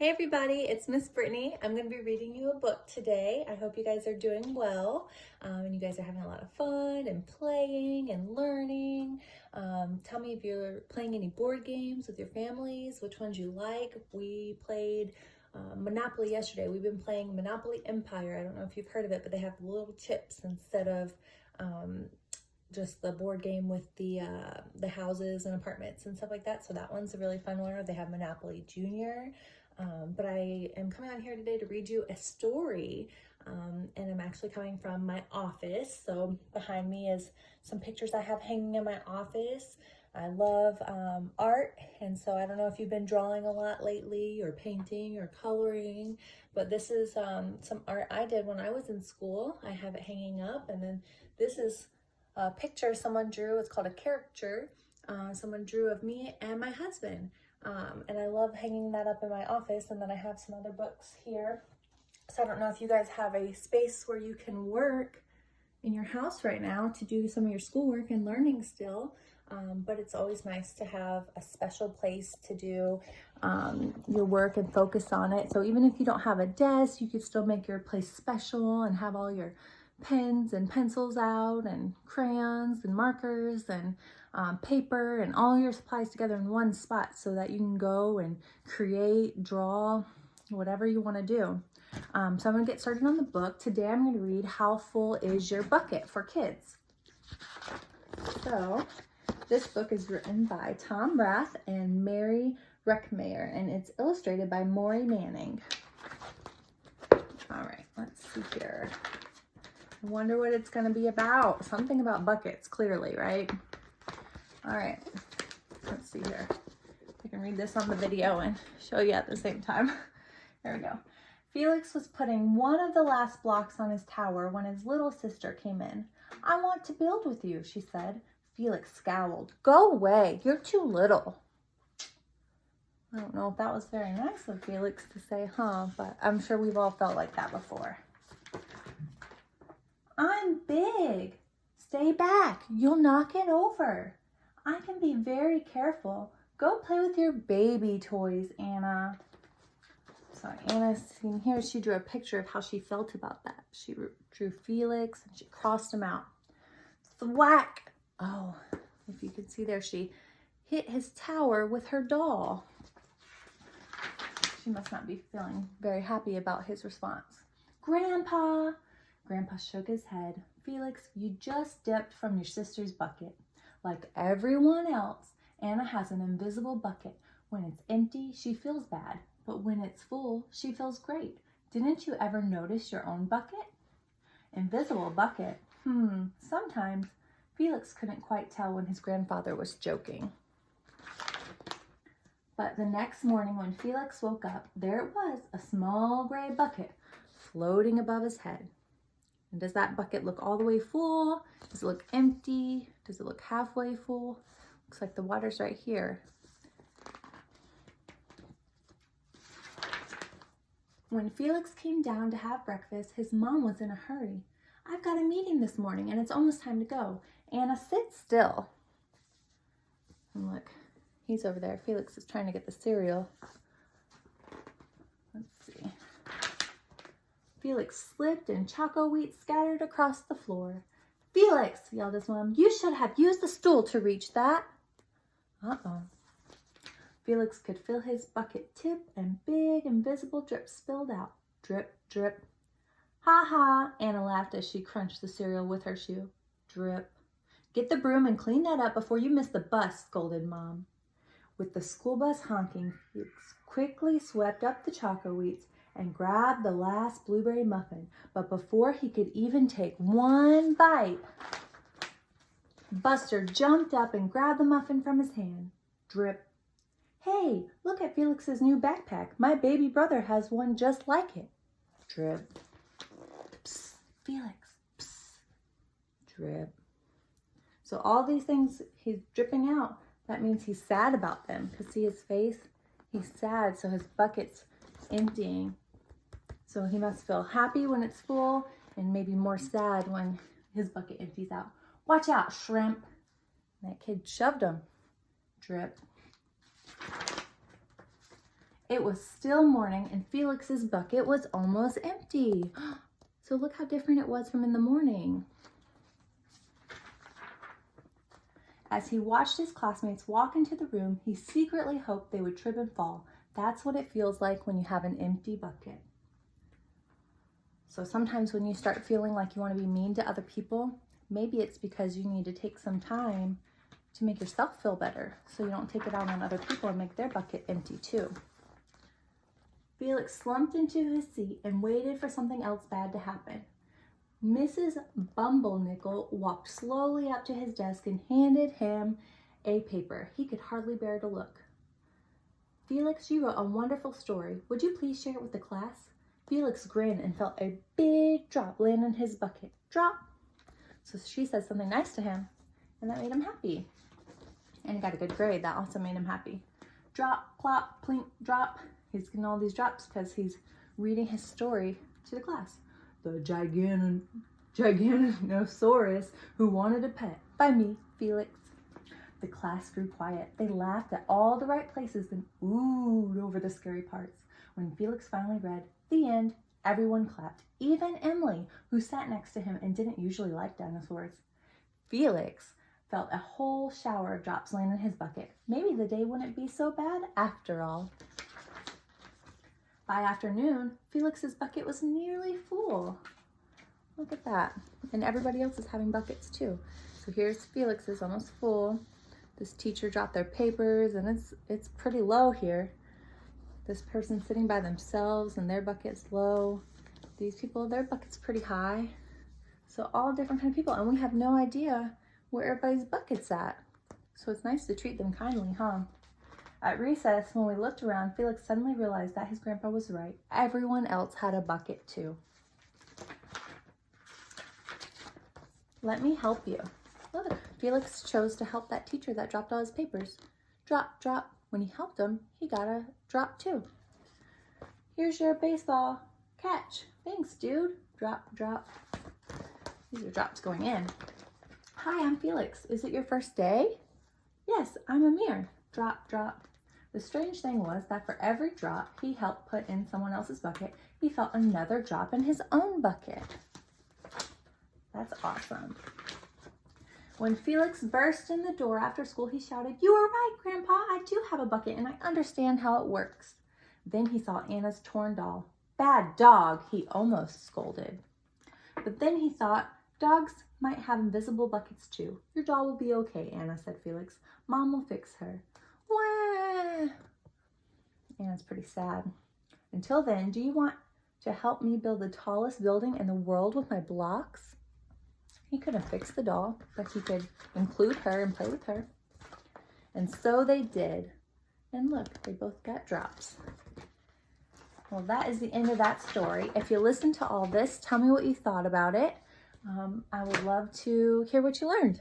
Hey everybody, it's Miss Brittany. I'm going to be reading you a book today. I hope you guys are doing well and you guys are having a lot of fun and playing and learning. Tell me if you're playing any board games with your families, which ones you like. We played Monopoly yesterday. We've been playing Monopoly Empire. I don't know if you've heard of it, but they have little chips instead of just the board game with the houses and apartments and stuff like that. So that one's a really fun one. Or they have Monopoly Junior. But I am coming on here today to read you a story, and I'm actually coming from my office. So behind me is some pictures I have hanging in my office. I love art, and so I don't know if you've been drawing a lot lately or painting or coloring, but this is some art I did when I was in school. I have it hanging up, and then this is a picture someone drew. It's called a caricature. Someone drew of me and my husband. And I love hanging that up in my office. And then I have some other books here. So I don't know if you guys have a space where you can work in your house right now to do some of your schoolwork and learning still. But it's always nice to have a special place to do your work and focus on it. So even if you don't have a desk, you could still make your place special and have all your pens and pencils out and crayons and markers and paper and all your supplies together in one spot so that you can go and create, draw, whatever you want to do. So I'm going to get started on the book. Today I'm going to read How Full Is Your Bucket for kids. So this book is written by Tom Rath and Mary Reckmeyer, and it's illustrated by Maury Manning. All right, let's see here. I wonder what it's going to be about. Something about buckets, clearly, right? All right, let's see here. I can read this on the video and show you at the same time. There we go. Felix was putting one of the last blocks on his tower when his little sister came in. "I want to build with you," she said. Felix scowled. "Go away, you're too little." I don't know if that was very nice of Felix to say, but I'm sure we've all felt like that before. "I'm big. Stay back. You'll knock it over." "I can be very careful. Go play with your baby toys, Anna." So Anna, here she drew a picture of how she felt about that. She drew Felix and she crossed him out. Thwack! Oh, if you can see there, she hit his tower with her doll. She must not be feeling very happy about his response. "Grandpa!" Grandpa shook his head. "Felix, you just dipped from your sister's bucket. Like everyone else, Anna has an invisible bucket. When it's empty, she feels bad, but when it's full, she feels great. Didn't you ever notice your own bucket?" Invisible bucket? Sometimes. Felix couldn't quite tell when his grandfather was joking. But the next morning when Felix woke up, there it was, a small gray bucket floating above his head. And does that bucket look all the way full? Does it look empty? Does it look halfway full? Looks like the water's right here. When Felix came down to have breakfast, his mom was in a hurry. "I've got a meeting this morning and it's almost time to go. Anna, sit still." And look, he's over there. Felix is trying to get the cereal. Let's see. Felix slipped and choco wheat scattered across the floor. "Felix," yelled his mom, "you should have used the stool to reach that." Uh-oh. Felix could feel his bucket tip and big invisible drips spilled out. Drip, drip. "Ha ha," Anna laughed as she crunched the cereal with her shoe. Drip. "Get the broom and clean that up before you miss the bus," scolded Mom. With the school bus honking, Felix quickly swept up the choco wheats and grabbed the last blueberry muffin. But before he could even take one bite, Buster jumped up and grabbed the muffin from his hand. Drip. "Hey, look at Felix's new backpack. My baby brother has one just like it." Drip. "Psst, Felix, psst." Drip. So all these things he's dripping out, that means he's sad about them. Because see his face? He's sad, so his bucket's emptying. So he must feel happy when it's full and maybe more sad when his bucket empties out. "Watch out, shrimp." That kid shoved him. Drip. It was still morning and Felix's bucket was almost empty. So look how different it was from in the morning. As he watched his classmates walk into the room, he secretly hoped they would trip and fall. That's what it feels like when you have an empty bucket. So sometimes when you start feeling like you want to be mean to other people, maybe it's because you need to take some time to make yourself feel better so you don't take it out on other people and make their bucket empty too. Felix slumped into his seat and waited for something else bad to happen. Mrs. Bumblenickel walked slowly up to his desk and handed him a paper. He could hardly bear to look. Felix, you wrote a wonderful story. Would you please share it with the class? Felix grinned and felt a big drop land in his bucket. Drop! So she said something nice to him, and that made him happy. And he got a good grade. That also made him happy. Drop, plop, plink, drop. He's getting all these drops because he's reading his story to the class. The Giganosaurus Who Wanted a Pet by me, Felix. The class grew quiet. They laughed at all the right places and oohed over the scary parts. When Felix finally read, "The end," everyone clapped, even Emily, who sat next to him and didn't usually like dinosaurs. Felix felt a whole shower of drops land in his bucket. Maybe the day wouldn't be so bad after all. By afternoon, Felix's bucket was nearly full. Look at that. And everybody else is having buckets too. So here's Felix's almost full. This teacher dropped their papers and it's pretty low here. This person sitting by themselves and their bucket's low. These people, their bucket's pretty high. So all different kind of people, and we have no idea where everybody's bucket's at. So it's nice to treat them kindly, huh? At recess, when we looked around, Felix suddenly realized that his grandpa was right. Everyone else had a bucket too. Let me help you. Look, Felix chose to help that teacher that dropped all his papers. Drop, drop. When he helped him, he got a drop too. Here's your baseball. Catch. Thanks, dude. Drop, drop. These are drops going in. Hi, I'm Felix. Is it your first day? Yes, I'm Amir. Drop, drop. The strange thing was that for every drop he helped put in someone else's bucket, he felt another drop in his own bucket. That's awesome. When Felix burst in the door after school, he shouted, "You were right, Grandpa. I do have a bucket and I understand how it works." Then he saw Anna's torn doll. "Bad dog," he almost scolded. But then he thought, dogs might have invisible buckets too. "Your doll will be okay," Anna said, Felix. "Mom will fix her." Wah! Anna's pretty sad. "Until then, do you want to help me build the tallest building in the world with my blocks?" He couldn't fix the doll, but he could include her and play with her. And so they did. And look, they both got drops. Well, that is the end of that story. If you listened to all this, tell me what you thought about it. I would love to hear what you learned.